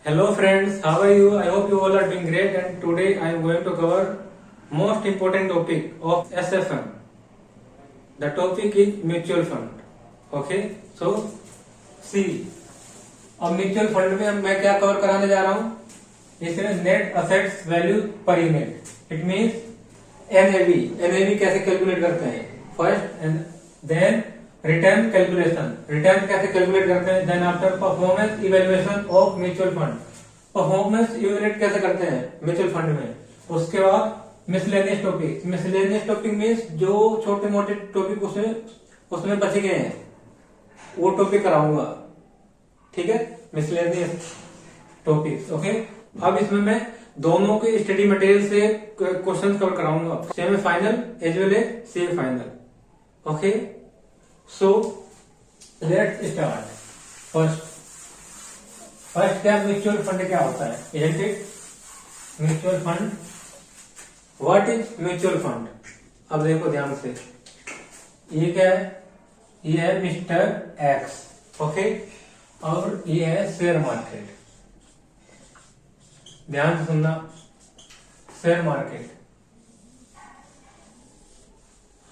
Hello friends, how are you? I hope you all are doing great, and today I am going to cover most important topic of SFM. The topic is mutual fund. Okay, so see, अब mutual fund में मैं क्या cover कराने जा रहा हूँ, इसमें net assets value per unit, it means NAV कैसे कैलकुलेट करते हैं first, and then return calculation, return कैसे कैलकुलेट करते हैं, then after performance evaluation of mutual fund, performance evaluate कैसे करते हैं म्यूचुअल फंड में, उसके बाद miscellaneous topic, miscellaneous topic means जो छोटे मोटे टॉपिक उसमें बचे गए हैं वो टॉपिक कराऊंगा, ठीक है, मिसलेनियस टॉपिक्स। ओके, अब इसमें मैं दोनों के स्टडी मटेरियल से क्वेश्चन कवर कराऊंगा, semifinal as well as semifinal. Okay, so let's start. First क्या म्यूचुअल फंड क्या होता है, isn't it? Mutual fund, what is mutual fund? अब देखो ध्यान से, ये क्या है? ये है मिस्टर एक्स, ओके, और ये है शेयर मार्केट। ध्यान से सुनना, शेयर मार्केट।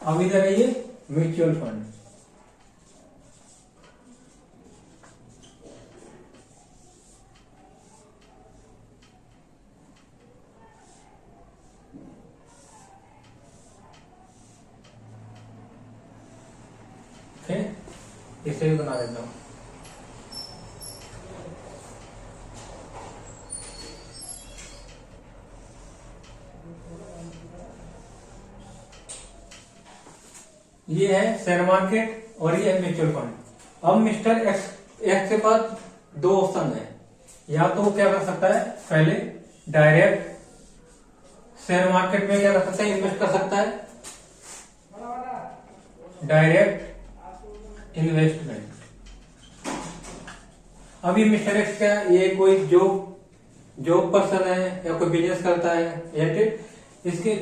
अब इधर है ये म्यूचुअल फंड। इसे भी बना देता हूं। ये है शेयर मार्केट और ये है म्यूचुअल फंड। अब मिस्टर एक्स के पास दो ऑप्शन है, या तो वो क्या कर सकता है, पहले डायरेक्ट शेयर मार्केट में क्या कर सकता है, इन्वेस्ट कर सकता है, डायरेक्ट इन्वेस्टमेंट। अभी मिस्टर एक्स क्या, ये कोई जॉब पर्सन है या कोई बिजनेस करता है, इसके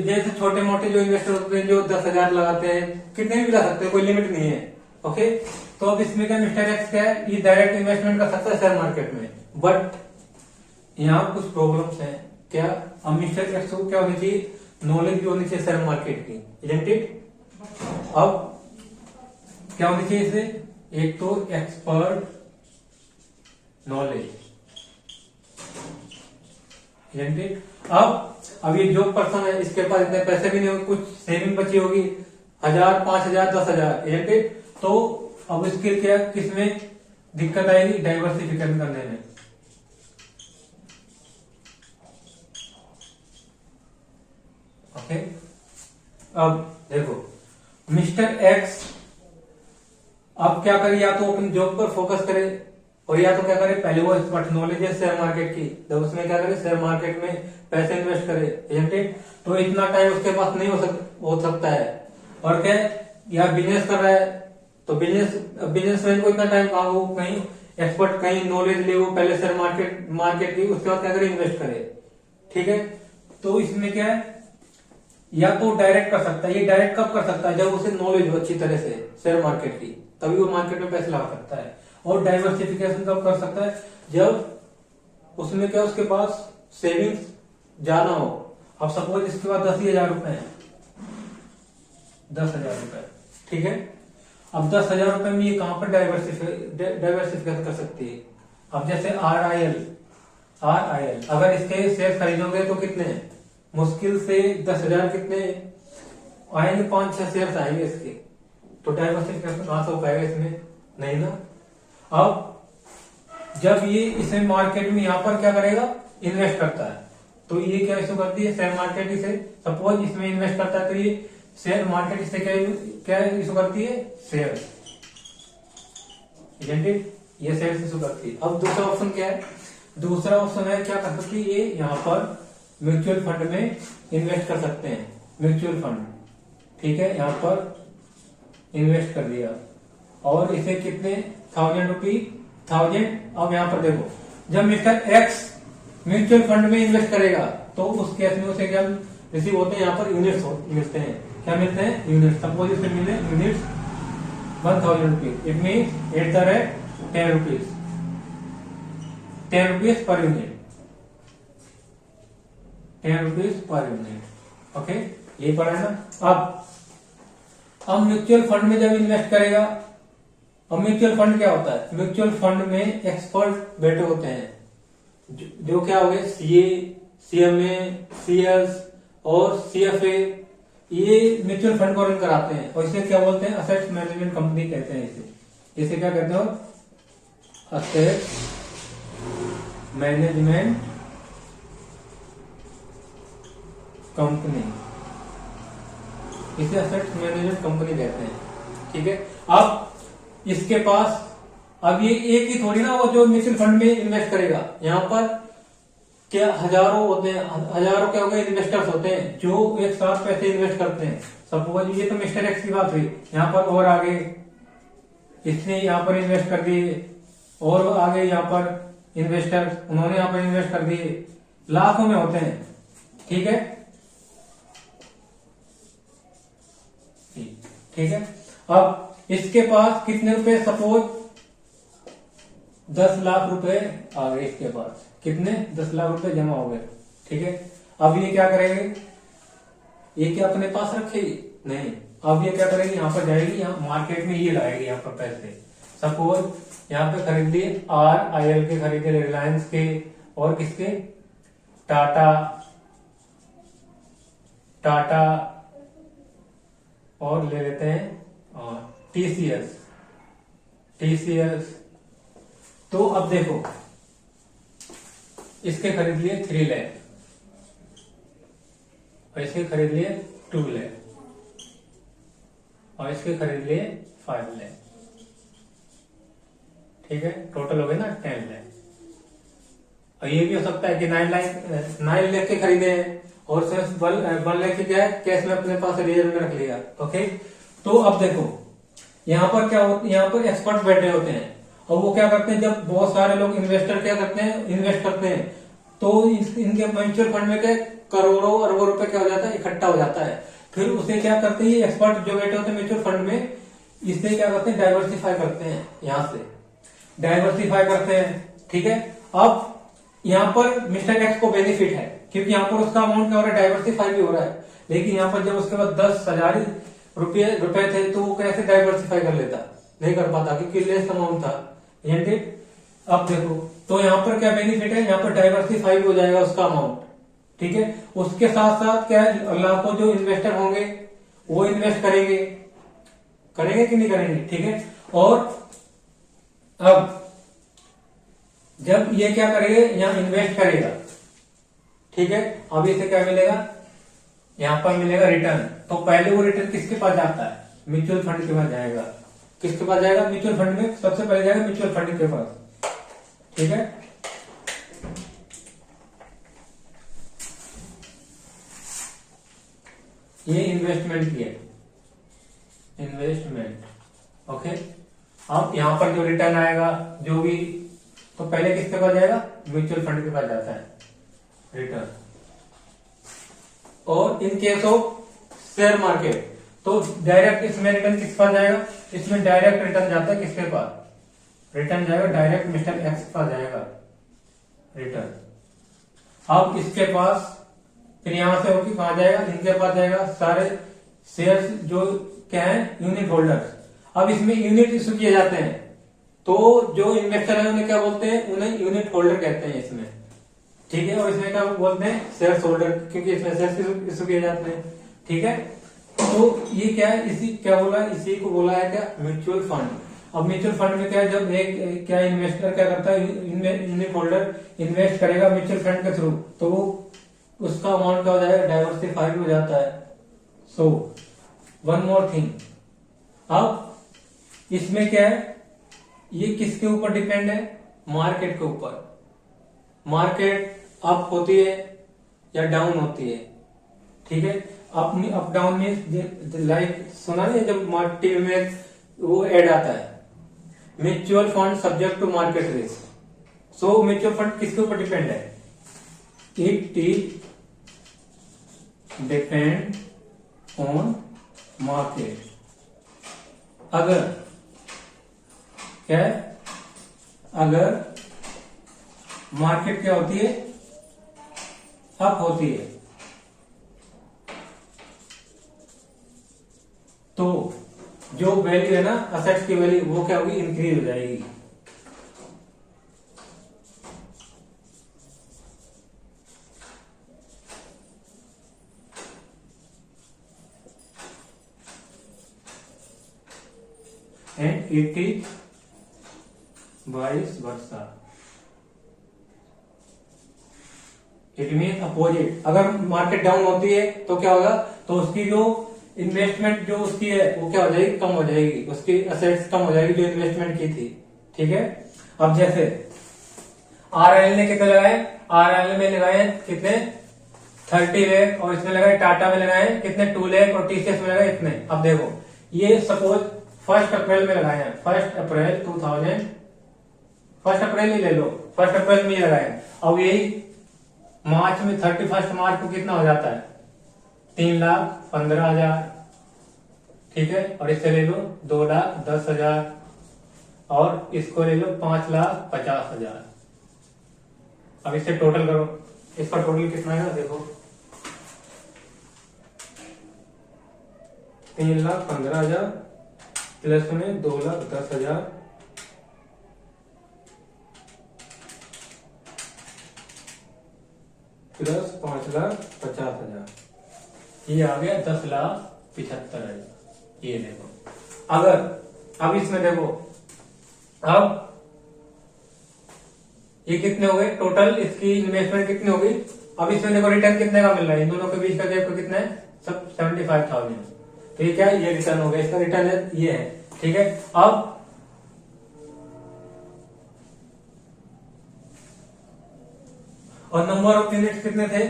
जैसे छोटे मोटे जो इन्वेस्टर होते हैं जो 10,000 लगाते हैं, कितने भी लगा सकते हैं, कोई लिमिट नहीं है। ओके, तो अब इसमें क्या मिस्टर एक्स क्या है, ये डायरेक्ट इन्वेस्टमेंट कर सकता है शेयर मार्केट में, बट यहाँ कुछ प्रॉब्लम्स हैं। क्या? अब मिस्टर एक्स को क्या होनी चाहिए, नॉलेज भी होनी चाहिए शेयर मार्केट की, इजंट इट? अब क्या होनी चाहिए इसे, एक तो एक्सपर्ट नॉलेज, इजंट इट? अब ये जो पर्सन है इसके पास इतने पैसे भी नहीं होंगे, कुछ सेविंग बची होगी 1,000, 5,000, 10,000, इजंट इट? तो अब इसके क्या, किसमें दिक्कत आएगी, डाइवर्सिफिकेशन करने में। ओके, अब देखो मिस्टर एक्स अब क्या करे, या तो अपनी जॉब पर फोकस करे, और या तो क्या करे, पहले वो एक्सपर्ट नॉलेज है शेयर मार्केट की, तो उसमें क्या करे, शेयर मार्केट में पैसे इन्वेस्ट करे, इजंट इट? तो इतना टाइम उसके पास नहीं हो सकता है। और क्या, या बिजनेस कर रहा है, तो बिजनेसमैन को इतना टाइम कहा, वो कहीं एक्सपर्ट कहीं नॉलेज ले, वो पहले शेयर मार्केट की, उसके बाद क्या करे, इन्वेस्ट करे, ठीक है? तो इसमें क्या है, या तो डायरेक्ट कर सकता है। ये डायरेक्ट कब कर सकता है, जब उसे नॉलेज हो अच्छी तरह से शेयर मार्केट की, तभी वो मार्केट में पैसे लगा सकता है। और डाइवर्सिफिकेशन कब कर सकता है, जब उसमें क्या, उसके पास सेविंग्स ज्यादा हो। अब सपोज इसके पास 10,000 रुपए है, 10,000 रुपए, ठीक है? अब 10,000 रुपए में ये कहां पर डाइवर्सिफिकेशन कर सकती है? अब जैसे RIL, अगर इसके शेयर खरीदोगे तो कितने, मुश्किल से 10,000 कितने आएंगे, 5-6 शेयर आएंगे इसके, तो डाइवर्सिफिकेशन कहां से हो पाएगा इसमें, नहीं ना। अब जब ये इसे मार्केट में यहां पर क्या करेगा, इन्वेस्ट करता है, तो ये क्या इशू करती है, शेयर मार्केट इसे, सपोज इसमें इन्वेस्ट करता है, तो ये शेयर मार्केट इससे क्या इशू करती है, शेयर, इजंट इट? ये शेयर इशू करती है। अब दूसरा ऑप्शन क्या है, दूसरा ऑप्शन है क्या कर सकती है, ये यहाँ पर म्यूचुअल फंड में इन्वेस्ट कर सकते हैं, म्यूचुअल फंड, ठीक है? यहाँ पर इन्वेस्ट कर दिया, और इसे कितने 1,000 रुपीज, 1000। अब यहाँ पर देखो, जब मिस्टर एक्स म्यूचुअल फंड में इन्वेस्ट करेगा तो उस केस में उसे क्या रिसीव होते हैं, यहाँ पर यूनिट्स मिलते हैं। क्या मिलते हैं, यूनिट्स। सपोज इसे मिले units 1,000 rupees, it mean at the rate 10 rupees, 10 rupees per unit, 10 rupees per unit. Okay, ये पढ़ा है ना। अब म्यूचुअल फंड में जब इन्वेस्ट करेगा, अब म्यूचुअल फंड क्या होता है? म्यूचुअल फंड में एक्सपर्ट बैठे होते हैं जो क्या हो गए, सीए, सीएमए, सीएस और सीएफए, ये म्यूचुअल फंड को रन कराते हैं और इसे क्या बोलते हैं? असेट मैनेजमेंट कंपनी कहते हैं इसे क्या कहते हो? असेट मैनेजमेंट कंपनी, इसे असेट मैनेजमेंट कंपनी कहते हैं। ठीक है, अब इसके पास, अब ये एक ही थोड़ी ना वो जो म्यूचुअल फंड में इन्वेस्ट करेगा, यहाँ पर क्या हजारों होते हैं, हजारों क्या हो गए इन्वेस्टर्स होते हैं जो एक साथ पैसे इन्वेस्ट करते हैं। सपोज ये तो मिस्टर एक्स की बात हुई, यहाँ पर और आगे इसने यहाँ पर इन्वेस्ट कर दिए, और आगे यहाँ पर इन्वेस्टर्स उन्होंने यहाँ पर इन्वेस्ट कर दिए, लाखों में होते हैं। ठीक है, ठीक है। अब इसके पास कितने रुपए, सपोज 10 लाख रुपए आ गए इसके पास, कितने? 10 लाख रुपए जमा हो गए। ठीक है, अब ये क्या करेंगे? ये क्या अपने पास रखेगी? नहीं, अब ये क्या करेगी? यहाँ पर जाएगी, यहाँ मार्केट में ये लाएगी यहाँ पर पैसे। सपोज यहाँ पे खरीद लिए RIL के, खरीदे रिलायंस के, और किसके? टाटा और ले लेते हैं TCS। तो अब देखो, इसके खरीद लिए 3 लाख और इसके खरीद लिए 2 लाख और इसके खरीद लिए 5 लाख। ठीक है, टोटल हो गए ना 10 लाख। और ये भी हो सकता है कि 9 लाख के खरीदे हैं और सिर्फ 1 लाख के क्या है, कैश में अपने पास रिजर्व में रख लिया। ओके, तो अब देखो यहाँ पर क्या होता है, यहाँ पर एक्सपर्ट बैठे होते हैं और वो क्या करते हैं, जब बहुत सारे लोग इन्वेस्टर क्या करते हैं, इन्वेस्ट करते हैं, तो इनके म्यूचुअल फंड में क्या करोड़ों अरबों रुपए क्या हो जाता है, इकट्ठा हो जाता है। फिर उसे क्या करते हैं, ये एक्सपर्ट जो बैठे होते हैं म्यूचुअल फंड में, इससे क्या करते हैं, डाइवर्सिफाई करते हैं, यहाँ से डाइवर्सिफाई करते हैं। ठीक है, अब यहाँ पर मिस्टर एक्स को बेनिफिट है क्योंकि यहाँ पर उसका अमाउंट क्या हो रहा है, डाइवर्सिफाई भी हो रहा है। लेकिन यहाँ पर जब उसके पास 10,000 रुपए थे तो वो कैसे डाइवर्सिफाई कर लेता? नहीं कर पाता क्योंकि लेस अमाउंट था। अब देखो, तो यहाँ पर क्या बेनिफिट है, यहाँ पर डाइवर्सिफाई हो जाएगा उसका अमाउंट। ठीक है, उसके साथ साथ क्या है, लाखों जो इन्वेस्टर होंगे वो इन्वेस्ट करेंगे कि नहीं करेंगे? ठीक है, और अब जब ये क्या करेगा, यहाँ इन्वेस्ट करेगा, ठीक है, अब इसे क्या मिलेगा, यहाँ पर मिलेगा रिटर्न। तो पहले वो रिटर्न किसके पास जाता है? म्यूचुअल फंड के पास जाएगा। किसके पास जाएगा? म्यूचुअल फंड में सबसे पहले जाएगा म्यूचुअल फंड के पास। ठीक है, ये इन्वेस्टमेंट की है, इन्वेस्टमेंट। ओके, अब यहां पर जो रिटर्न आएगा जो भी, तो पहले किसके पास जाएगा? म्यूचुअल फंड के पास जाता है रिटर्न। और इन केस ऑफ शेयर मार्केट तो डायरेक्ट इसमें रिटर्न किसके पास जाएगा? इसमें डायरेक्ट रिटर्न जाता है किसके पास? रिटर्न जाएगा डायरेक्ट मिस्टर एक्स के पास जाएगा रिटर्न। अब इसके पास फिर यहां से होकर कहा जाएगा, इनके पास जाएगा सारे शेयर्स जो क्या है, यूनिट होल्डर्स। अब इसमें यूनिट इशू किए जाते हैं, तो जो इन्वेस्टर है उन्हें क्या बोलते हैं? उन्हें यूनिट होल्डर कहते हैं इसमें। ठीक है, और इसमें क्या बोलते हैं? शेयर होल्डर, क्योंकि इसमें शेयर इशू किए जाते हैं। ठीक है, तो ये क्या है, इसी क्या बोला, इसी को बोला है क्या? Mutual fund. अब म्यूचुअल फंड में क्या है, जब एक क्या इन्वेस्टर क्या करता है, यूनिट होल्डर इन्वेस्ट करेगा म्यूचुअल फंड के थ्रू, तो उसका अमाउंट क्या हो जाएगा? डाइवर्सिफाई हो जाता है। सो वन मोर थिंग, अब इसमें क्या है, ये किसके ऊपर डिपेंड है? मार्केट के ऊपर। मार्केट अप होती है या डाउन होती है। ठीक है, अप डाउन में लाइक सुना नहीं, जब टीवी में वो एड आता है, mutual fund subject to market risk. So mutual fund किसके ऊपर डिपेंड है? It is depend on market. अगर क्या है, अगर मार्केट क्या होती है, अप होती है, तो जो वैल्यू है ना असेट्स की वैल्यू वो क्या होगी, इंक्रीज हो जाएगी। And it is vice versa, it mean opposite. अगर मार्केट डाउन होती है तो क्या होगा, तो उसकी जो इन्वेस्टमेंट जो उसकी है वो क्या हो जाएगी, कम हो जाएगी, उसकी असेट्स कम हो जाएगी जो इन्वेस्टमेंट की थी। ठीक है, अब जैसे आरएल ने कितने लगाए, आरएल में लगाए कितने 30 लाख, और इसमें लगाए टाटा में लगाए कितने 2 लाख, और टीसीएस में लगाए इतने। अब देखो ये सपोज 1 अप्रैल में लगाए हैं, 1 अप्रैल 2000, 1 अप्रैल ही ले लो, 1 अप्रैल में ही लगाए। अब यही मार्च में 31 मार्च को कितना हो जाता है, 3,15,000। ठीक है, और इससे ले लो 2,10,000, और इसको ले लो 5,50,000। अब इससे टोटल करो, इसका टोटल कितना है देखो, 3,15,000 प्लस में 2,10,000 प्लस 5,50,000, ये आ गया 10,75,000। ये देखो, अगर अब इसमें देखो, अब ये कितने हो गए टोटल, इसकी इन्वेस्टमेंट कितनी हो गई। अब इसमें देखो रिटर्न कितने का मिल रहा है, इन दोनों के बीच का गैप कितना है, सब 75,000। तो ये क्या है, ये रिटर्न हो गया, इसका रिटर्न है ये है। ठीक है, अब और नंबर ऑफ यूनिट्स कितने थे,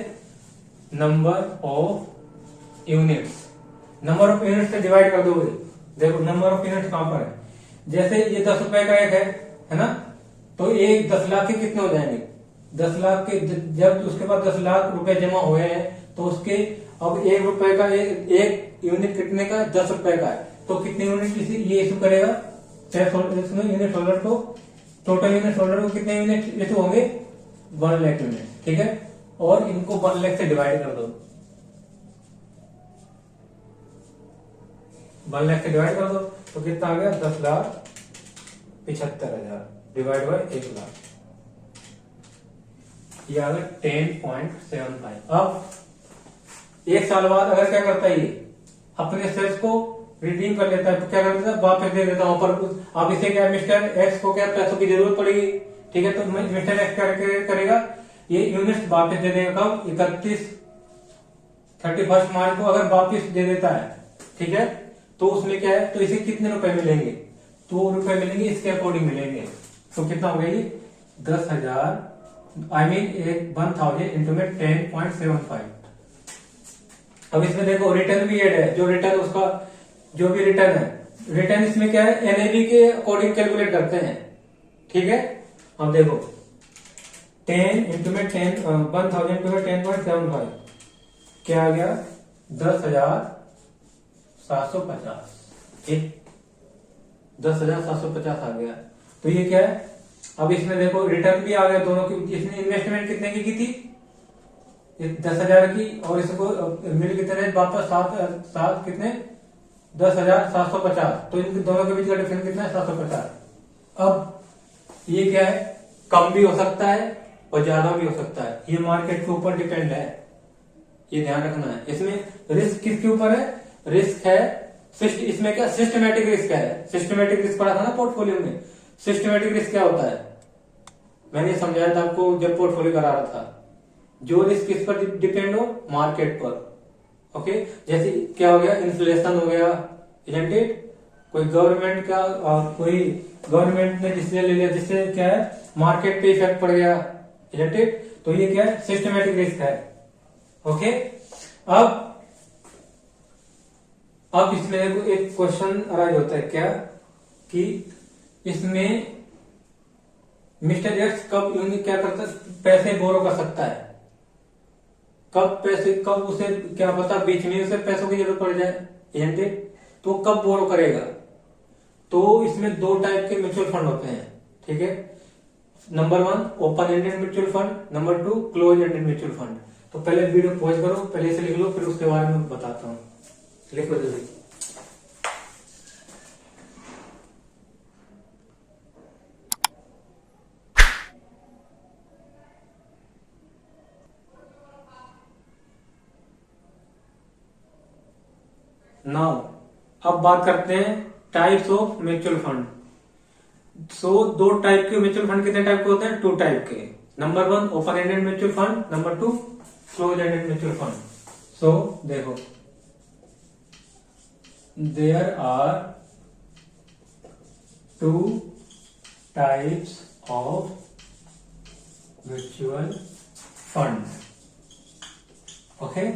number of units, number of units से डिवाइड कर दोगे। देखो नंबर ऑफ यूनिट्स कहां पर है, जैसे ये 10 रुपए का एक है ना, तो एक 10 लाख के कितने हो जाएंगे, 10 लाख के, जब उसके पास 10 लाख रुपए जमा हुए हैं तो उसके अब 1 रुपए का एक यूनिट कितने का, 10 रुपए का है, तो कितने यूनिट ये इशू करेगा, यूनिट होल्डर को, टोटल यूनिट होल्डर को कितने यूनिट इशू होंगे, 1 लाख यूनिट। ठीक है, और इनको 1 लाख से डिवाइड कर दो, 1 लाख से डिवाइड कर दो तो कितना आ गया, 10,75,000 डिवाइड बाय 1 लाख, ये आ गया 10.75। अब 1 साल बाद अगर क्या करता है, ये अपने शेयर्स को रिडीम कर लेता है, तो क्या कर देता है, वापस दे देता हूं पर कुछ। अब इसे क्या, मिस्टर एक्स को क्या पैसों की जरूरत पड़ेगी। ठीक है, तो मिस्टर एक्स क्या करेगा, ये यूनिट्स वापस दे देगा कब, 31 मार्च को अगर वापस दे देता है। ठीक है, तो उसमें क्या है, तो इसे कितने रुपए मिलेंगे, 2 रुपए मिलेंगे, इसके अकॉर्डिंग मिलेंगे। तो कितना हो गया ये 10,000, आई मीन 1,000 इंटू में 10.75। अब इसमें देखो रिटर्न भी एड है, जो रिटर्न उसका जो भी रिटर्न है, रिटर्न इसमें क्या है, एनएवी के अकॉर्डिंग कैलकुलेट करते हैं। ठीक है, अब देखो 10 इंटू में 1,000 इंटू में 10.75 क्या आ गया, 10,750। ठीक, 10,750 आ गया। तो ये क्या है, अब इसमें देखो रिटर्न भी आ गया दोनों की। इसने इन्वेस्टमेंट कितने की थी, 10,000 की, और इसको मिल कितने वापस 7 कितने 10,750। तो इन दोनों के बीच का डिफरेंस कितना है, 750। अब ये क्या है, कम भी हो सकता है और ज्यादा भी हो सकता है, ये मार्केट के ऊपर डिपेंड है, ये ध्यान रखना है। इसमें रिस्क किसके ऊपर है, रिस्क है इसमें क्या, सिस्टमेटिक रिस्क है। सिस्टमेटिक रिस्क पढ़ा था ना पोर्टफोलियो में। सिस्टमेटिक रिस्क क्या होता है, मैंने समझाया था आपको जब पोर्टफोलियो करा रहा था। जो रिस्क किस पर डिपेंड हो, मार्केट पर। ओके, जैसे क्या हो गया, इन्फ्लेशन हो गया, इजंट इट, कोई गवर्नमेंट का, और कोई गवर्नमेंट ने डिसीजन ले लिया जिससे क्या है, मार्केट पे इफेक्ट पड़ गया, इजंट इट। तो ये क्या है, सिस्टमेटिक रिस्क है। ओके, अब इसमें एक क्वेश्चन अराइज होता है क्या, कि इसमें मिस्टर एक्स कब क्या करता है, पैसे बोरो कर सकता है, कब उसे क्या पता बीच में उसे पैसों की जरूरत पड़ जाए, एजेंट, तो कब बोरो करेगा। तो इसमें 2 टाइप के म्यूचुअल फंड होते हैं। ठीक है, number 1 open ended mutual fund, number 2 close ended mutual fund. तो पहले वीडियो पॉज करो, पहले इसे लिख लो, फिर उसके बारे में बताता हूँ। लिखो जल्दी। नाउ अब बात करते हैं टाइप्स ऑफ म्यूचुअल फंड। सो दो टाइप के म्यूचुअल फंड कितने टाइप के होते हैं? 2 टाइप के। Number 1 open ended mutual fund, number 2 close ended mutual fund. So देखो, there are 2 types of mutual fund. Okay,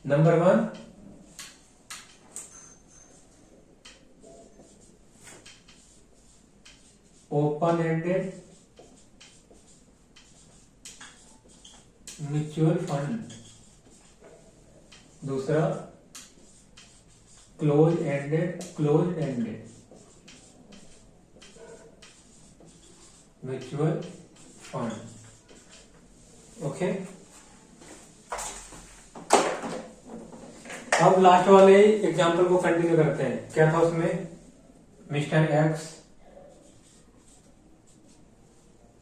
number 1 open ended mutual fund, दूसरा close ended mutual fund. Okay, अब last वाले example को continue करते हैं। क्या था उसमें? मिस्टर एक्स,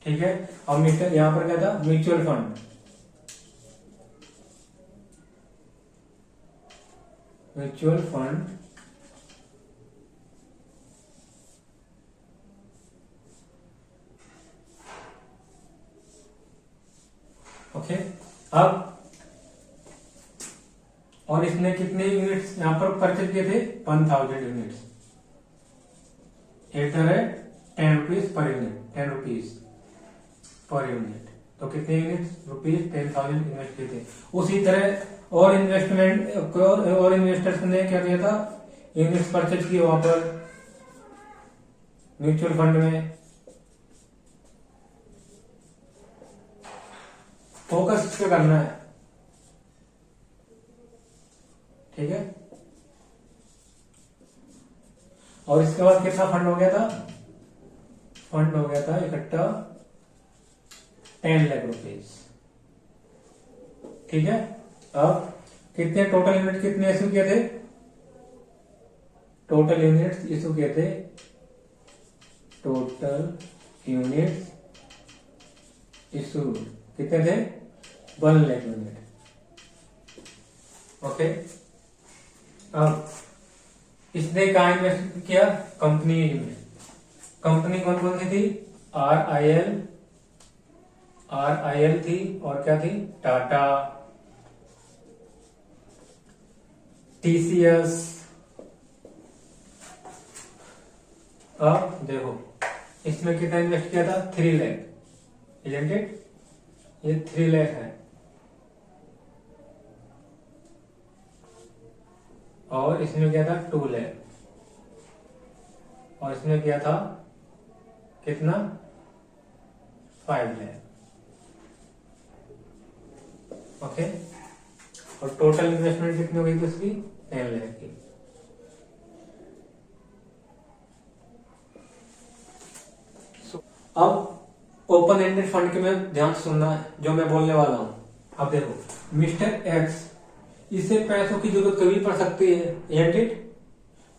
ठीक है। अब मिस्टर यहां पर क्या था? Mutual fund. Mutual fund okay. अब और इसने कितने यूनिट्स यहां पर परचेज किए थे? 1000 units at the rate 10 rupees per unit, 10 rupees per unit. तो कितने यूनिट? रुपीज 10,000 इन्वेस्ट किए थे। उसी तरह और इन्वेस्टमेंट और इन्वेस्टर्स ने क्या किया था? यूनिट्स परचेज किए वहां पर म्यूचुअल फंड में। फोकस इस पे करना है, ठीक है। और इसके बाद कितना फंड हो गया था? फंड हो गया था इकट्ठा 10 लाख रुपीज, ठीक है। अब कितने टोटल यूनिट कितने इशू किए थे? टोटल यूनिट्स इशू किए थे, टोटल यूनिट्स इशू कितने थे? 1 लाख यूनिट। ओके, अब इसने कहा इन्वेस्ट किया? कंपनी में। कंपनी कौन कौन सी थी? आर आई एल थी, और क्या थी? टाटा, टीसीएस। अब देखो इसमें कितना इन्वेस्ट किया था? 3 लाख, इजंट इट? ये 3 लाख है। और इसमें क्या था? 2 लाख। और इसमें क्या था? कितना? 5 लाख। ओके, और टोटल इन्वेस्टमेंट कितनी हो गई थी उसकी? 10 लाख की। अब ओपन एंडेड फंड के में ध्यान से सुनना है जो मैं बोलने वाला हूं। अब देखो, मिस्टर एक्स, इसे पैसों की जरूरत कभी पड़ सकती है, isn't it?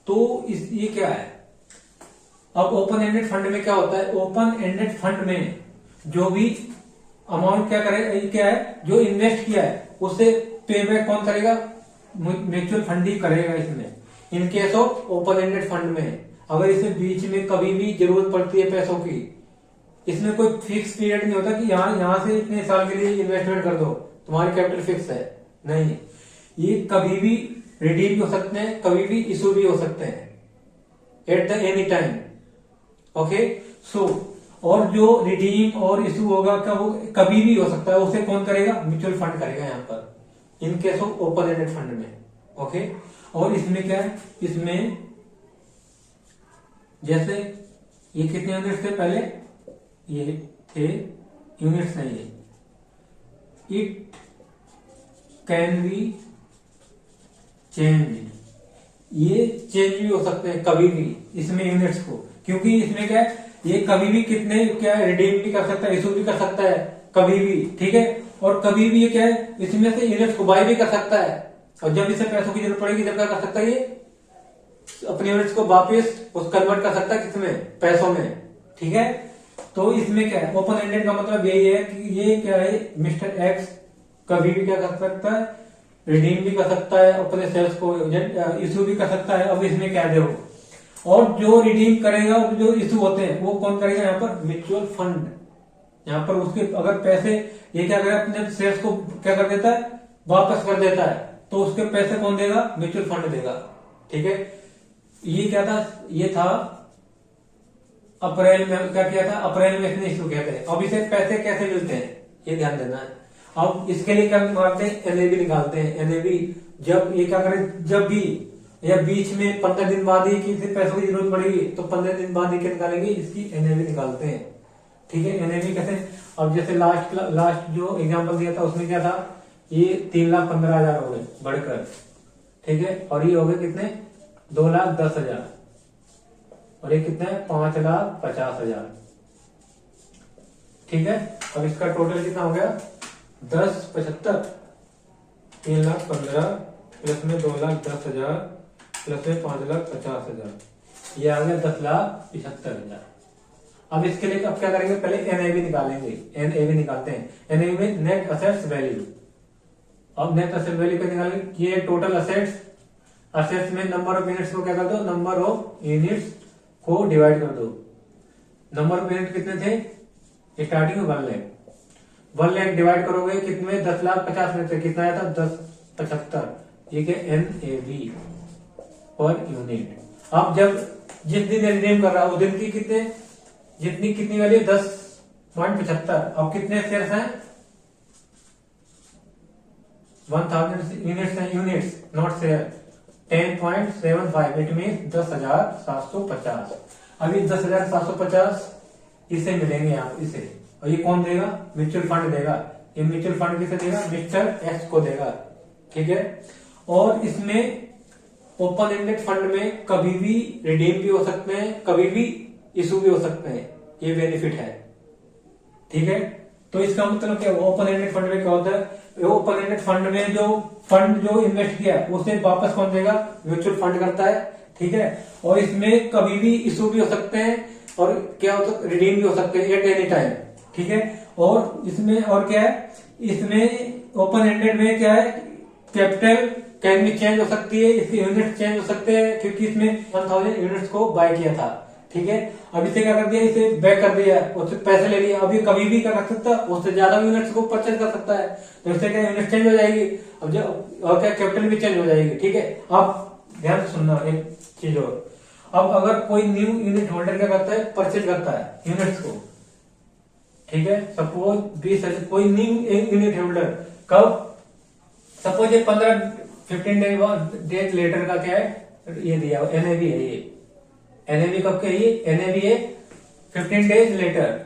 तो ये क्या है? अब ओपन एंडेड फंड में क्या होता है? ओपन एंडेड फंड में जो भी अमाउंट क्या करे, क्या है, जो इन्वेस्ट किया है उसे पे बैक कौन करेगा? म्यूचुअल फंड ही करेगा इसमें। इन case of open ended fund में अगर इसे बीच में कभी भी जरूरत पड़ती है पैसों की, इसमें कोई फिक्स पीरियड नहीं होता कि यहां से इतने साल के लिए इन्वेस्टमेंट कर दो, तुम्हारी कैपिटल फिक्स है। नहीं, ये कभी भी रिडीम भी हो सकते हैं, कभी भी इशू भी हो सकते हैं, at the any time. Okay, so और जो रिडीम और इशू होगा क्या, वो कभी भी हो सकता है, उसे कौन करेगा? म्यूचुअल फंड करेगा यहाँ पर, इन case of open ended fund में। ओके, और इसमें क्या है? इसमें जैसे ये कितने यूनिट्स थे पहले? ये थे यूनिट्स नहीं है, इट कैन बी चेंज, ये चेंज भी हो सकते हैं कभी भी इसमें यूनिट्स को, क्योंकि इसमें क्या है? ये कभी भी कितने क्या रिडीम भी कर सकता है, इशू भी कर सकता है कभी भी, ठीक है। और कभी भी ये क्या है, इसमें से यूनिट्स को बाय भी कर सकता है, और जब इसे पैसों की जरूरत पड़ेगी जब क्या कर सकता है, ये अपने यूनिट्स को वापिस उस कन्वर्ट कर सकता है किसमें, पैसों में, ठीक है। तो इसमें क्या है, ओपन एंडेड का मतलब यही है कि ये क्या है, मिस्टर एक्स कभी भी क्या कर सकता है, रिडीम भी कर सकता है अपने शेयर्स को, इशू भी कर सकता है। अब इसमें क्या देखो, और जो रिडीम करेगा और जो इशू होते हैं वो कौन करेगा, यहाँ पर म्यूचुअल फंड। यहाँ पर उसके अगर पैसे ये क्या करेगा, अपने शेयर्स को क्या कर देता है, वापस कर देता है, तो उसके पैसे कौन देगा, म्यूचुअल फंड देगा, ठीक है। ये क्या था, ये था अप्रैल में, क्या किया था, अप्रैल में इसने इशू किया था। अब इसे पैसे कैसे मिलते हैं ये ध्यान देना है। अब इसके लिए क्या मारते हैं, एनएवी निकालते हैं। एनएवी जब ये क्या करें, जब भी या बीच में 15 दिन बाद ही किसी पैसों की जरूरत पड़ेगी तो 15 दिन बाद ही क्या निकालेंगे, इसकी एनएवी निकालते हैं, ठीक है। एनएवी कैसे, अब जैसे लास्ट जो एग्जांपल दिया था उसमें क्या था, ये 3,15,000 हो गए बढ़कर, ठीक है। और ये हो गए कितने, 2,10,000, और ये कितने, 5,50,000, ठीक है। अब इसका टोटल कितना हो गया, 10,75, 3,15,000 प्लस में 2,10,000 प्लस में 5,50,000, ये आ गया 10,75,000। अब इसके लिए अब क्या करेंगे, पहले एनएवी निकालेंगे। एनएवी निकालते हैं, एनएवी में नेट असेट्स वैल्यू। अब नेट असेट वैल्यू क्या निकालेंगे, ये टोटल असेट्स, असेट्स में नंबर ऑफ यूनिट्स को क्या कर दो, नंबर ऑफ यूनिट्स को डिवाइड कर दो। नंबर ऑफ यूनिट कितने थे, स्टार्टिंग में 1 लाख, 1 लाख डिवाइड करोगे कितने, 10,50,000 में से कितना आया था, 10,75, ये क्या एनएवी पर यूनिट। अब जब जिस दिन रिडीम कर रहा है उस दिन की कितने, जितनी कितनी वैल्यू, 10.75। अब कितने शेयर्स हैं, 1000 यूनिट्स हैं, units not share, 10.75, it mean 10,750। अभी 10,750 इसे मिलेंगे आप, इसे, और ये कौन देगा, म्यूचुअल फंड देगा। ये म्यूचुअल फंड किसे देगा, मिस्टर एक्स को देगा, ठीक है। और इसमें ओपन एंडेड फंड में कभी भी रिडीम भी हो सकते हैं, कभी भी इशू भी हो सकते हैं, ये बेनिफिट है, ठीक है। तो इसका मतलब क्या, ओपन एंडेड फंड में क्या होता है, ओपन एंडेड फंड में जो फंड जो इन्वेस्ट किया उसे वापस कौन देगा, म्यूचुअल फंड करता है, ठीक है। और इसमें कभी भी इशू भी हो सकते हैं और क्या हो सकता है, रिडीम भी हो सकते हैं एट एनी टाइम, ठीक है। और इसमें और क्या है, इसमें ओपन एंडेड में क्या है, कैपिटल कैन भी चेंज हो सकती है, इसके यूनिट चेंज हो सकते हैं, क्योंकि इसमें 1000 यूनिट्स को बाय किया था, ठीक है। अब इसे क्या कर दिया, इसे बैक कर दिया, उससे पैसे ले लिया। अब ये कभी भी क्या कर सकता है, उससे ज्यादा यूनिट्स को परचेज कर सकता है, तो इससे क्या यूनिट चेंज हो जाएगी। अब जो और क्या, कैपिटल भी चेंज हो जाएगी, ठीक है। अब ध्यान से सुनना एक चीज और, अब अगर कोई न्यू यूनिट होल्डर क्या करता है, परचेज करता है यूनिट्स को, ठीक है। सपोज 20 कोई न्यू यूनिट होल्डर, कब, सपोज ये 15 डेज लेटर का क्या है, ये दिया एनएवी है, ये एनएवी कब के, ये एनएवी है 15 डेज लेटर,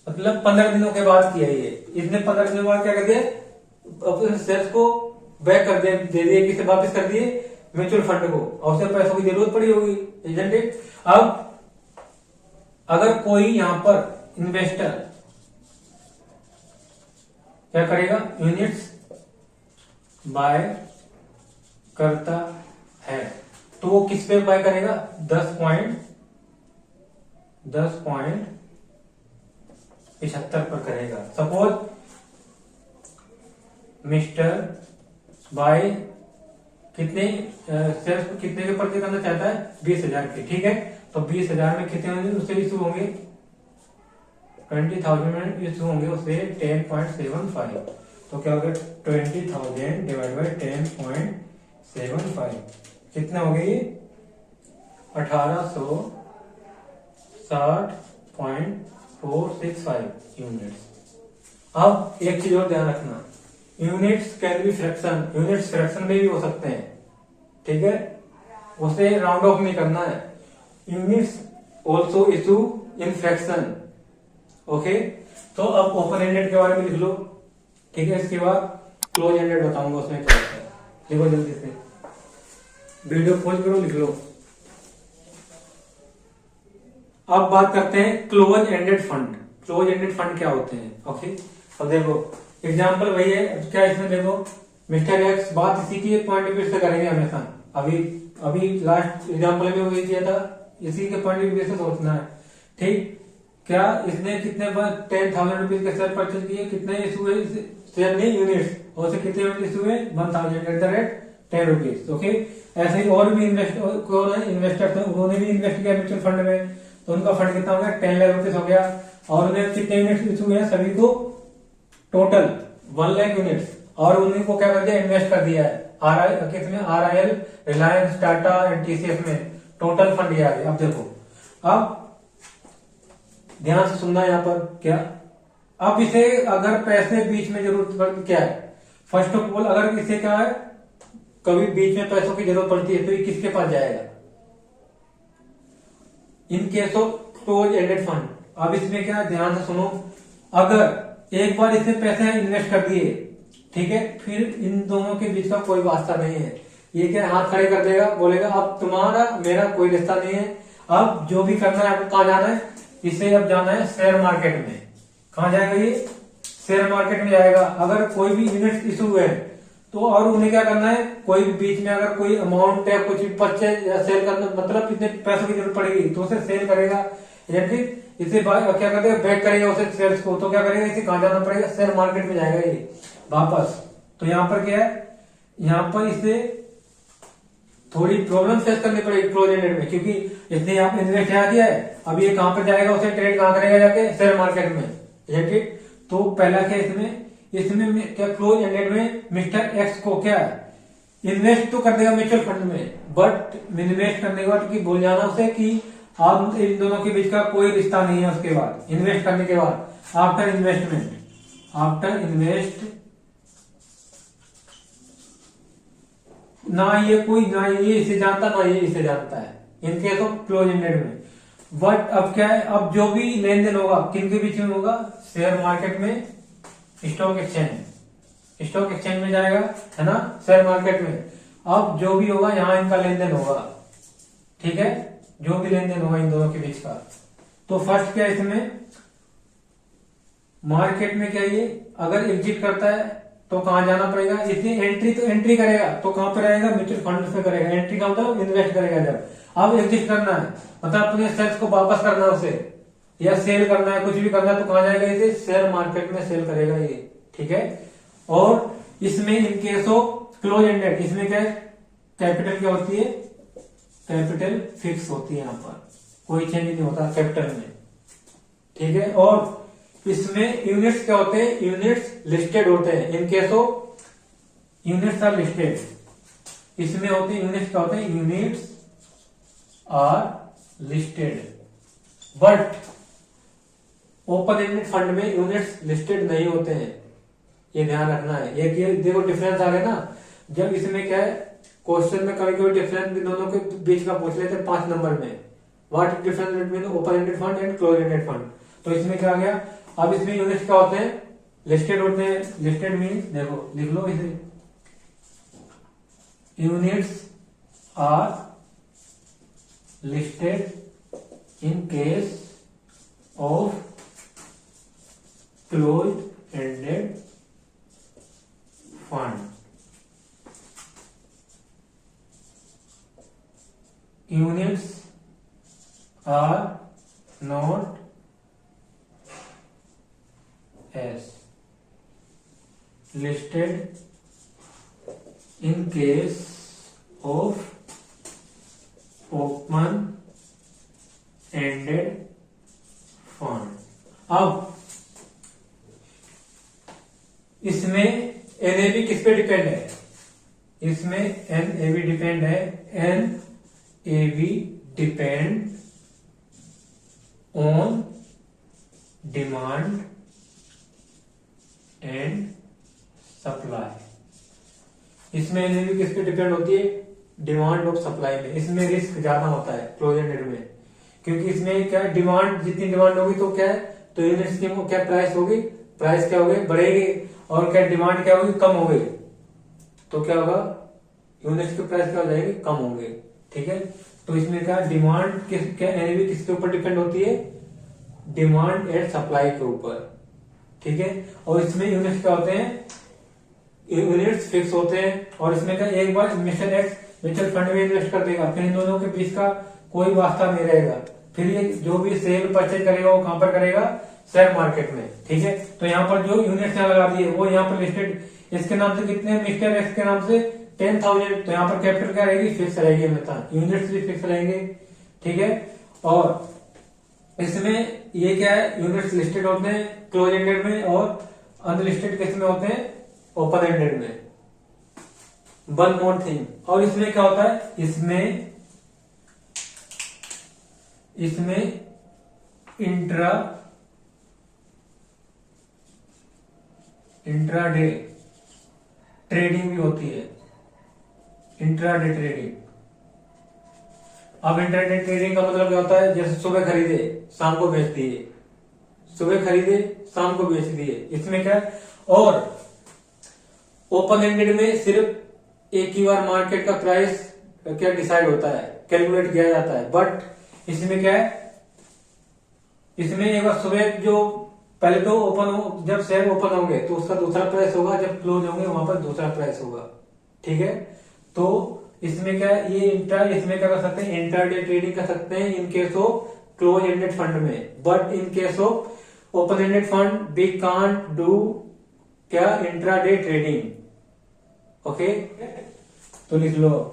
मतलब 15 दिनों के बाद किया ये। इसने 15 दिनों बाद क्या कर दिया, अपने शेयर्स को बैक कर दिया, दे दिए, किसे वापस कर दिए, म्यूचुअल फंड को, और उसे पैसों की जरूरत पड़ी होगी, एजेंट। अब अगर कोई यहां पर इन्वेस्टर क्या करेगा, यूनिट्स बाय करता है, तो वो किस पे बाय करेगा, 10.75 पर करेगा। सपोज मिस्टर बाय कितने शेयर्स को कितने के परचेज करना चाहता है, 20,000 के, ठीक है। तो 20,000 में कितने होंगे, उससे इशू होंगे 20,000 में इशू होंगे उससे 10.75, तो क्या हो गया, 20,000 डिवाइड बाई 10.75 कितना हो गया, ये 1860.465 यूनिट्स। अब एक चीज और ध्यान रखना, units can be fraction, units fraction में भी हो सकते हैं, ठीक है, उसे राउंड ऑफ नहीं करना है। Units also issue in fraction, okay. तो अब ओपन एंडेड के बारे में लिख लो, ठीक है। इसके बाद क्लोज एंडेड बताऊंगा उसमें क्या होता है, लिखो जल्दी से, वीडियो खोज करो, लिख लो। अब बात करते हैं close ended fund. Close ended fund क्या होते हैं? ओके, अब देखो एग्जांपल वही है। अब क्या इसमें देखो मिस्टर एक्स, बात इसी की पॉइंट ऑफ व्यू से करेंगे हमेशा। अभी अभी लास्ट एग्जांपल में वही किया था, इसी के पॉइंट ऑफ व्यू से सोचना है। ठीक, क्या इसने कितने बार 10,000 रुपीज के शेयर परचेज किए, कितने इशू हुए शेयर नहीं यूनिट्स, और से कितने यूनिट इशू हुए 1000 at the rate 10 rupees. Okay, ऐसे ही और भी इन्वेस्टर्स हैं, उन्होंने भी इन्वेस्ट किया म्यूचुअल फंड में, तो उनका फंड कितना हो गया 10 लाख रुपीज हो गया, और उन्हें कितने यूनिट इशू हुए सभी को टोटल 1 लाख यूनिट्स, और उन्हीं को क्या कर दिया इन्वेस्ट कर दिया है किसमें RIL, Reliance, Tata and TCS में टोटल फंड ये आ गया। अब देखो, अब ध्यान से सुनना यहाँ पर क्या, अब इसे अगर पैसे बीच में जरूरत पड़ती क्या है, फर्स्ट ऑफ ऑल अगर इसे क्या है कभी बीच में पैसों की जरूरत पड़ती है तो ये किसके पास जाएगा? इन case of close ended fund. अब इसमें क्या ध्यान से सुनो, अगर एक बार इसने पैसे इन्वेस्ट कर दिए, ठीक है, फिर इन दोनों के बीच का कोई वास्ता नहीं है। ये क्या हाथ खड़े कर देगा, बोलेगा अब तुम्हारा मेरा कोई रिश्ता नहीं है, अब जो भी करना है आपको कहाँ जाना है, इसे अब जाना है शेयर मार्केट में। कहाँ जाएगा ये? शेयर मार्केट में जाएगा। अगर कोई भी यूनिट इशू है तो और उन्हें क्या करना है, कोई भी बीच में अगर कोई अमाउंट या कुछ भी परचेज या सेल करना, मतलब कितने पैसों की जरूरत पड़ेगी तो उसे सेल करेगा, इसे क्या करेगा बैक करेगा उसे शेयर्स को, तो क्या करेगा इसे कहाँ जाना पड़ेगा, शेयर मार्केट में जाएगा ये वापस। तो यहाँ पर क्या है, यहाँ पर इसे थोड़ी प्रॉब्लम फेस करनी पड़ेगी क्लोज एंडेड में, क्योंकि इसने यहाँ पे इन्वेस्ट यहाँ किया है, अब ये कहाँ पर जाएगा, उसे ट्रेड कहाँ करेगा जाके शेयर मार्केट में, ठीक। तो पहला क्या इसमें क्या क्लोज एंडेड में मिस्टर एक्स को क्या इन्वेस्ट तो कर देगा म्यूचुअल फंड में, बट इन्वेस्ट करने के बाद की भूल जाना उसे कि आप इन दोनों के बीच का कोई रिश्ता नहीं है। उसके बाद इन्वेस्ट करने के बाद आफ्टर इन्वेस्ट ना ये इसे जानता ना ये इसे जानता है इन केस ऑफ क्लोज एंडेड में। बट अब क्या है, अब जो भी लेन देन होगा किन के बीच में होगा, शेयर मार्केट में, स्टॉक एक्सचेंज में जाएगा, है ना, शेयर मार्केट में। अब जो भी होगा यहाँ इनका लेन देन होगा, ठीक है, जो भी लेन देन होगा इन दोनों के बीच का। तो फर्स्ट क्या इसमें मार्केट में क्या ये अगर एग्जिट करता है तो कहां जाना पड़ेगा, इसने एंट्री करेगा तो कहां पर आएगा, म्यूचुअल फंड से करेगा। एंट्री का मतलब इन्वेस्ट करेगा जब। अब एग्जिट करना है मतलब अपने शेयर्स को वापस करना है उसे, या सेल करना है, कुछ भी करना है, तो कहां जाएगा, इसे शेयर मार्केट में सेल करेगा ये, ठीक है। और इसमें इन केस ऑफ क्लोज एंडेड इसमें क्या है, कैपिटल क्या होती है, कैपिटल फिक्स होती है, यहाँ पर कोई चेंज नहीं होता कैपिटल में, ठीक है। और इसमें यूनिट्स क्या होते हैं, यूनिट्स लिस्टेड होते हैं। In case of units are listed, इसमें होते हैं यूनिट्स क्या होते हैं, units are listed. But open ended fund में यूनिट्स लिस्टेड नहीं होते हैं, ये ध्यान रखना है। ये देखो डिफरेंस आ गया ना, जब इसमें क्या है क्वेश्चन में कभी कभी डिफरेंस दोनों के बीच का पूछ लेते हैं 5 नंबर में, what is difference between open ended fund and close ended fund. तो इसमें क्या आ गया, अब इसमें यूनिट्स क्या होते हैं, लिस्टेड होते हैं। लिस्टेड मीन्स देखो लिख लो इसे, units are listed in case of close ended fund. Units are not as listed in case of open ended fund। अब इसमें NAV किस पे डिपेंड है, इसमें NAV डिपेंड है, NAV depend on demand and supply. इसमें एनएवी किस पे डिपेंड होती है, डिमांड और सप्लाई में। इसमें रिस्क ज्यादा होता है क्लोज एंडेड में, क्योंकि इसमें क्या डिमांड, जितनी डिमांड होगी तो क्या है, तो यूनिट्स की क्या प्राइस होगी, प्राइस क्या होगी बढ़ेगी, और क्या डिमांड क्या होगी कम होगी, तो क्या होगा यूनिट्स की प्राइस क्या हो जाएगी कम होंगे, ठीक है। तो इसमें क्या डिमांड क्या एनएवी किसके ऊपर डिपेंड होती है, डिमांड एंड सप्लाई के ऊपर, ठीक है। और इसमें यूनिट्स क्या होते हैं, यूनिट्स फिक्स होते हैं। और इसमें क्या एक बार मिस्टर एक्स म्यूचुअल फंड में इन्वेस्ट कर देगा, फिर इन दोनों के बीच का कोई वास्ता नहीं रहेगा, फिर ये जो भी सेल परचेज करेगा वो कहां पर करेगा, शेयर मार्केट में, ठीक है। तो यहाँ पर जो यूनिट्स यहाँ लगा दिए वो यहाँ पर लिस्टेड, इसके नाम से कितने, मिस्टर एक्स के नाम से 10,000, तो यहाँ पर कैपिटल क्या रहेगी, फिक्स रहेगी हमेशा, यूनिट्स भी फिक्स रहेंगे, ठीक है। और इसमें ये क्या है, यूनिट्स लिस्टेड होते हैं क्लोज एंडेड में और अनलिस्टेड किस में होते हैं, ओपन एंडेड में। वन मोर थिंग, और इसमें क्या होता है, इसमें इंट्राडे ट्रेडिंग भी होती है, इंट्राडे ट्रेडिंग। अब इंट्राडे ट्रेडिंग का मतलब क्या होता है, जैसे सुबह खरीदे शाम को बेच दिए, सुबह खरीदे शाम को बेच दिए, इसमें क्या है। और ओपन एंडेड में सिर्फ एक ही बार मार्केट का प्राइस क्या डिसाइड होता है, कैलकुलेट किया जाता है। बट इसमें क्या है, इसमें एक बार सुबह जो पहले तो जब शेयर ओपन होंगे तो उसका दूसरा प्राइस होगा, जब क्लोज होंगे वहां पर दूसरा प्राइस होगा, ठीक है। तो इसमें क्या ये इसमें क्या कर सकते हैं, इंट्राडे ट्रेडिंग कर सकते हैं in case of close ended fund में। But in case of open ended fund we can't do क्या, इंट्राडे ट्रेडिंग, ओके। तो लिख लो,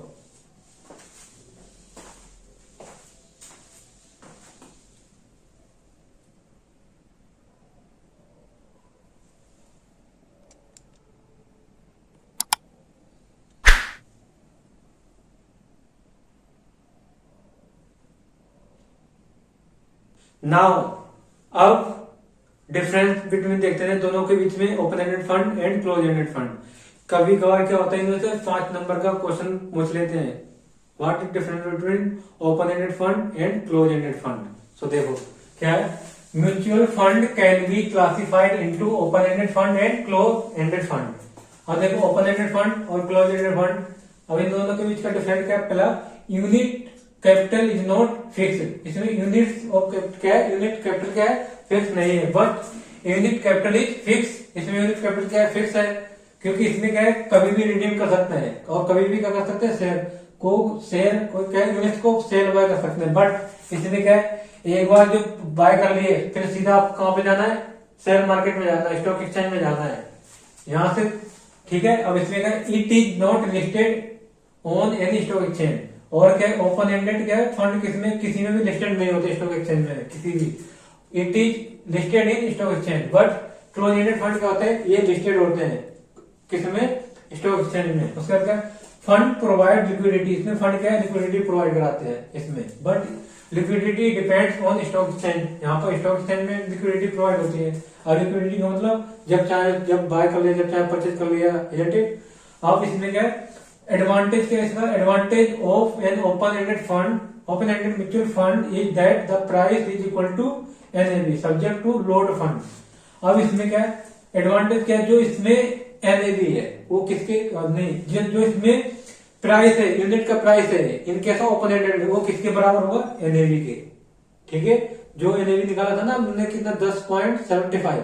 नाउ अब डिफरेंस बिटवीन देखते हैं दोनों के बीच में, open ended fund and close ended fund. कभी कभार क्या होता है, इनमें से 5 नंबर का क्वेश्चन पूछ लेते हैं, what is difference between open ended fund and close ended fund. So देखो क्या है, mutual fund can be classified into open ended fund and close ended fund. और देखो ओपन एंडेड फंड और क्लोज एंडेड फंड, अब इन दोनों के बीच का डिफरेंस क्या है, पहला unit capital is not fixed, इसमें यूनिट ऑफ क्या है, यूनिट कैपिटल क्या है, फिक्स नहीं है। But unit capital is fix, इसमें यूनिट कैपिटल क्या है, फिक्स है, क्योंकि इसमें क्या है कभी भी रिडीम कर सकते हैं और कभी भी क्या कर सकते हैं, शेयर को क्या है, यूनिट को सेल बाय कर सकते हैं। बट इसमें क्या है, एक बार जो बाय कर लिए फिर सीधा आप कहां पे जाना है, शेयर मार्केट में जाना है, स्टॉक एक्सचेंज में जाना है यहां से, ठीक है। अब इसमें क्या है, it is not listed on any stock exchange. और क्या ओपन एंडेड क्या है, फंड किसमें किसी में भी लिस्टेड नहीं होते स्टॉक एक्सचेंज में किसी भी, it is listed in stock exchange. But close ended fund क्या होते हैं, ये लिस्टेड होते हैं किसमें, स्टॉक एक्सचेंज में। उसके बाद क्या, फंड प्रोवाइड लिक्विडिटी, इसमें फंड क्या है, लिक्विडिटी प्रोवाइड कराते हैं इसमें। But liquidity depends on stock exchange, यहाँ पर स्टॉक एक्सचेंज में लिक्विडिटी प्रोवाइड होती है। और लिक्विडिटी का मतलब जब चाहे जब बाय कर लिया, जब चाहे परचेज कर लिया, isn't it? अब इसमें क्या है, एडवांटेज क्या है इसका, advantage of an open ended fund, open ended mutual fund is that the price is equal to NAV subject to load fund. अब इसमें क्या है, एडवांटेज क्या है, जो इसमें एनएवी है वो किसके नहीं, जो इसमें प्राइस है, यूनिट का प्राइस है, इनके साथ ओपन एंडेड वो किसके बराबर होगा, एनएवी के, ठीक है। जो एनएवी निकाला था ना हमने कितना, 10.75,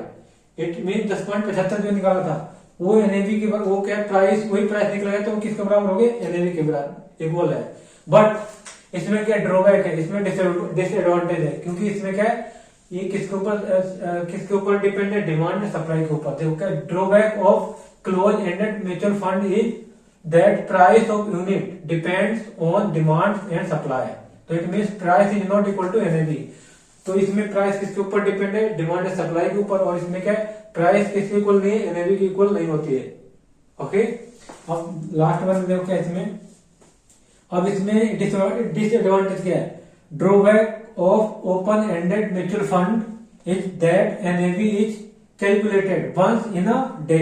इट मीन 10.75 जो निकाला था वो एनएवी के, वो क्या प्राइस, वही प्राइस निकला है तो वो किसके बराबर हो गए, एनएवी के बराबर इक्वल है। बट इसमें क्या ड्रॉबैक है, इसमें डिसएडवांटेज है, क्योंकि इसमें क्या है, ये किसके ऊपर डिपेंड है, डिमांड एंड सप्लाई के ऊपर। देखो क्या drawback of close ended mutual fund is that price of unit depends on demand and supply, तो it means price is not equal to NAV. तो इसमें प्राइस किसके ऊपर डिपेंड है, डिमांड एंड सप्लाई के ऊपर। और इसमें क्या है, प्राइस किसके इक्वल नहीं है, एनएवी की इक्वल नहीं होती है, ओके। अब लास्ट वन देखो क्या इसमें, अब इसमें डिसएडवांटेज क्या है, drawback of open ended mutual fund is that NAV is calculated once in a day.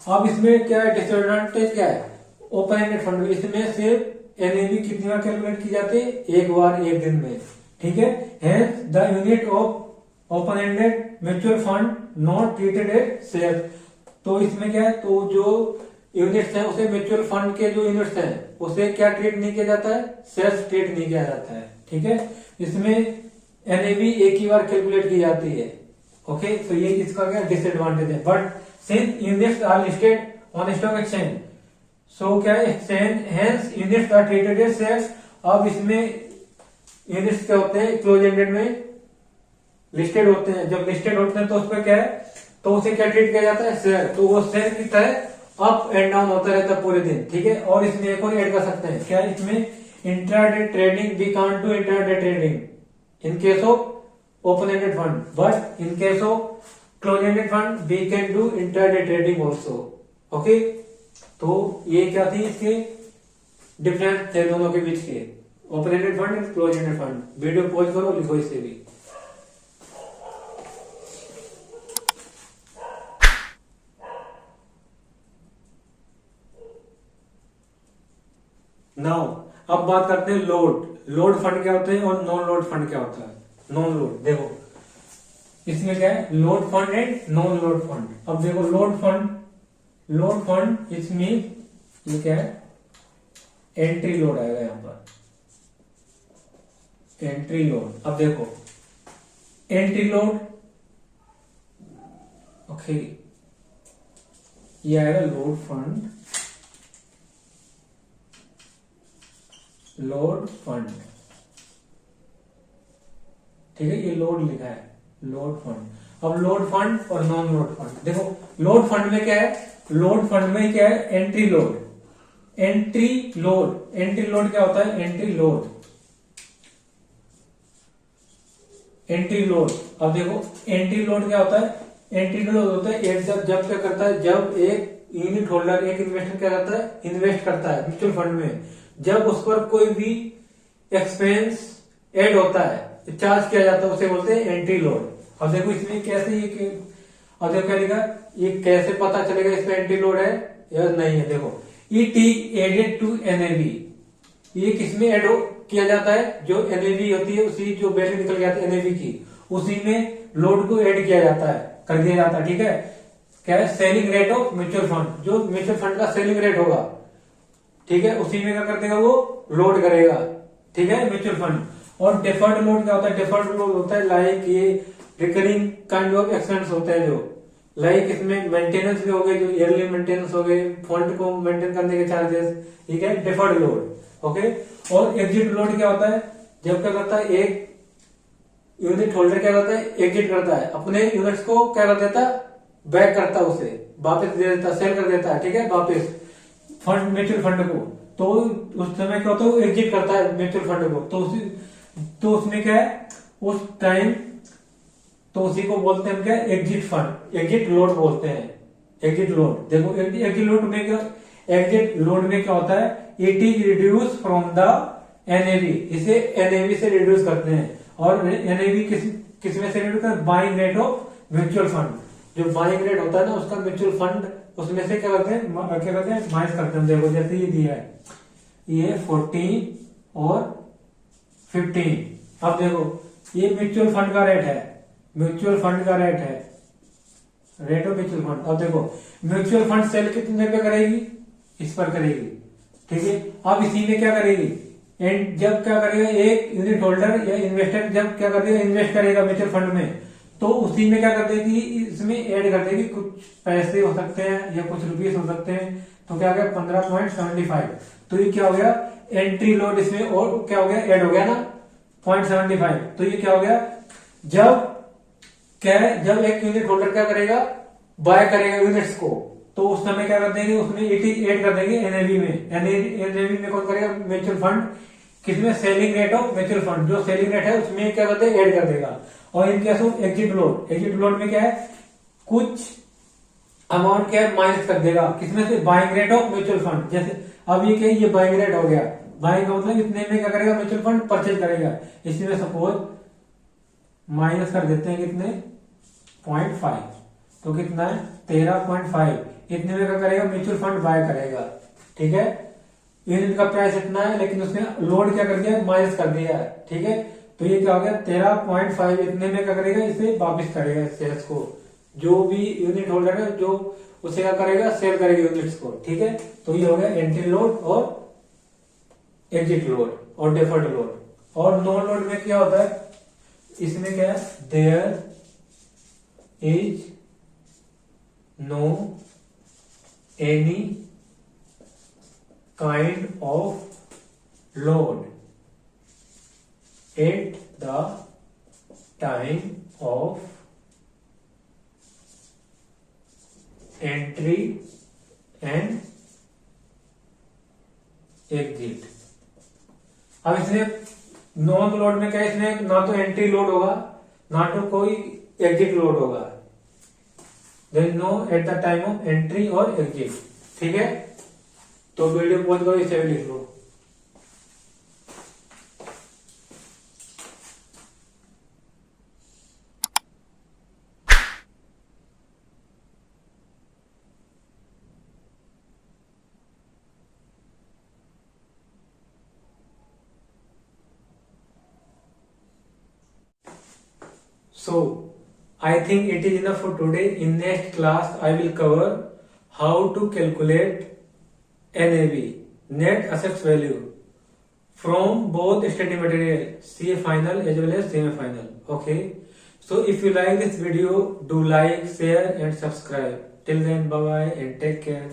अब इसमें क्या है, डिसएडवांटेज क्या है, ओपन एंडेड फंड इसमें सिर्फ एनएवी कितनी बार कैलकुलेट की जाती है, एक बार एक दिन में, ठीक है। Hence the unit of open ended mutual fund not treated as share. तो इसमें क्या है, तो जो यूनिट्स हैं उसे म्यूचुअल फंड के जो यूनिट्स हैं उसे क्या ट्रीट नहीं किया जाता है, शेयर्स ट्रीट नहीं किया जाता है। ठीक है, इसमें एनएवी एक ही बार कैलकुलेट की जाती है। ओके, तो ये इसका क्या डिसएडवांटेज है। But since units are listed on stock exchange, so क्या exchange hence units are treated as shares. अब इसमें यूनिट्स क्या होते हैं, क्लोज एंडेड में लिस्टेड होते हैं। जब लिस्टेड होते हैं तो उसमें क्या है, तो उसे क्या ट्रीट किया जाता है, शेयर। तो वो शेयर कितना है, अप एंड डाउन होता रहता है पूरे दिन। ठीक है, और इसमें एक और ऐड कर सकते हैं, क्या इसमें intraday trading we can't do intraday trading in case of open ended fund, but in case of close ended fund we can do intraday trading also. Okay, तो ये क्या थी, इसके डिफरेंस थे दोनों के बीच के, open ended fund and close ended fund. Video pause करो, लिखो इसे भी। नाउ अब बात करते हैं लोड फंड क्या होते हैं और नॉन लोड फंड क्या होता है। नॉन लोड, देखो इसमें क्या है, load fund and non load fund. अब देखो लोड फंड इसमें ये क्या है, एंट्री लोड आएगा यहां पर, एंट्री लोड। अब देखो एंट्री लोड, ओके, ये आएगा लोड फंड, लोड फंड। ठीक है, ये लोड लिखा है, लोड फंड। अब लोड फंड और नॉन लोड फंड, देखो लोड फंड में क्या है, लोड फंड में क्या है, एंट्री लोड। एंट्री लोड क्या होता है, एंट्री लोड। अब देखो एंट्री लोड क्या होता है, एंट्री लोड होता है एक जब क्या करता है, जब एक यूनिट होल्डर, एक इन्वेस्टर क्या करता है, इन्वेस्ट करता है म्यूचुअल फंड में, जब उस पर कोई भी एक्सपेंस ऐड होता है, चार्ज किया जाता है, उसे बोलते हैं एंट्री लोड। अब देखो इसमें कैसे ये, अब देखो क्या लिखा, ये कैसे पता चलेगा इसमें एंट्री लोड है या नहीं है। देखो it is added to NAV, ये किसमें ऐड किया जाता है, जो एनएवी होती है, उसी जो वैल्यू निकल जाती है एनएवी की, उसी में लोड को ऐड किया जाता है, कर दिया जाता है। ठीक है, क्या है, selling rate of mutual fund, जो म्यूचुअल फंड का सेलिंग रेट होगा, ठीक है, उसी में क्या कर देगा, वो लोड करेगा। ठीक है, म्यूचुअल फंड। और डिफर्ड लोड क्या होता है, डिफर्ड लोड होता है लाइक ये रिकरिंग काइंड ऑफ एक्सपेंस होते हैं, जो लाइक इसमें मेंटेनेंस भी हो गए, जो ईयरली मेंटेनेंस हो गए, फंड को मेंटेन करने के चार्जेस। ठीक है, डिफर्ड लोड। ओके, और एग्जिट लोड क्या होता है, जब क्या करता है, एक यूनिट होल्डर क्या करता है, एग्जिट करता है, अपने यूनिट्स को क्या कर देता है, बैक करता है, उसे वापस दे देता है, सेल कर देता है। ठीक है, वापस फंड, म्यूचुअल फंड को, तो उस समय क्या होता है, वो एग्जिट करता है म्यूचुअल फंड को, तो उसमें क्या है, उस टाइम तो उसी को बोलते हैं क्या, एग्जिट फंड, एग्जिट लोड बोलते हैं, एग्जिट लोड। देखो एग्जिट लोड में क्या, एग्जिट लोड में क्या होता है, it is reduce from the NAV, इसे एनएवी से रिड्यूस करते हैं। और एनएवी किस में से रिड्यूस करते हैं, buying rate of mutual fund, जो बाइंग रेट होता है ना उसका म्यूचुअल फंड, उसमें से क्या करते हैं, माइनस करते हैं। देखो जैसे ये दिया है, ये 14 और 15। अब देखो ये म्यूचुअल फंड का रेट है, म्यूचुअल फंड का रेट है, रेट ऑफ म्यूचुअल फंड। अब देखो म्यूचुअल फंड सेल कितने पे करेगी, इस पर करेगी। ठीक है, अब इसी में क्या करेगी, एंड जब क्या करेगा, एक यूनिट होल्डर या इन्वेस्टर जब क्या करेगा, इन्वेस्ट करेगा म्यूचुअल फंड में, तो उसी में क्या कर देगी, इसमें ऐड कर देगी, कुछ पैसे हो सकते हैं या कुछ रुपीस हो सकते हैं। तो क्या हो गया, 15.75। तो ये क्या हो गया, एंट्री लोड इसमें, और क्या हो गया, ऐड हो गया ना 0.75। तो ये क्या हो गया, जब क्या है, जब एक यूनिट होल्डर क्या करेगा, बाय करेगा यूनिट्स को, तो उस समय क्या कर देंगे, उसमें ऐड कर देंगे एनएवी में। एनएवी में कौन करेगा, म्यूचुअल फंड, किसमें, selling rate of mutual fund, जो सेलिंग रेट है उसमें क्या करते हैं, ऐड कर देगा। और इन case of exit load, exit load में क्या है, कुछ अमाउंट क्या है, माइनस कर देगा, किसमें से, buying rate of mutual fund. जैसे अब ये क्या, ये बाइंग रेट हो गया, बाइंग का मतलब इतने में क्या करेगा, म्यूचुअल फंड परचेज करेगा, इसमें सपोज माइनस कर देते हैं कितने, 0.5, तो कितना है, 13.5। इतने में क्या करेगा, म्यूचुअल फंड बाय करेगा। ठीक है, यूनिट का प्राइस इतना है, लेकिन उसने लोड क्या कर दिया, माइनस कर दिया है। ठीक है, तो ये क्या हो गया, 13.5। इतने में क्या करेगा, इसे वापिस करेगा शेयर्स को, जो भी यूनिट होल्डर है जो उसे क्या करेगा, सेल करेगा यूनिट्स को, ठीक है। तो ये हो गया एंट्री लोड और एग्जिट लोड और डिफर्ड लोड। और नो लोड में क्या होता है, इसमें क्या है, there is no any kind of load at the time of entry and exit. अब इसमें नॉन लोड में क्या है, इसमें ना तो एंट्री लोड होगा ना तो कोई एग्जिट लोड होगा। There is no at the time of entry और एग्जिट, ठीक है। तो वीडियो पॉज करो, इसे भी लिख लो। So, I think it is enough for today. In next class, I will cover how to calculate NAV, net assets value, from both study material, CA final as well as semi final. Okay. So, if you like this video, do like, share and subscribe. Till then, bye bye and take care.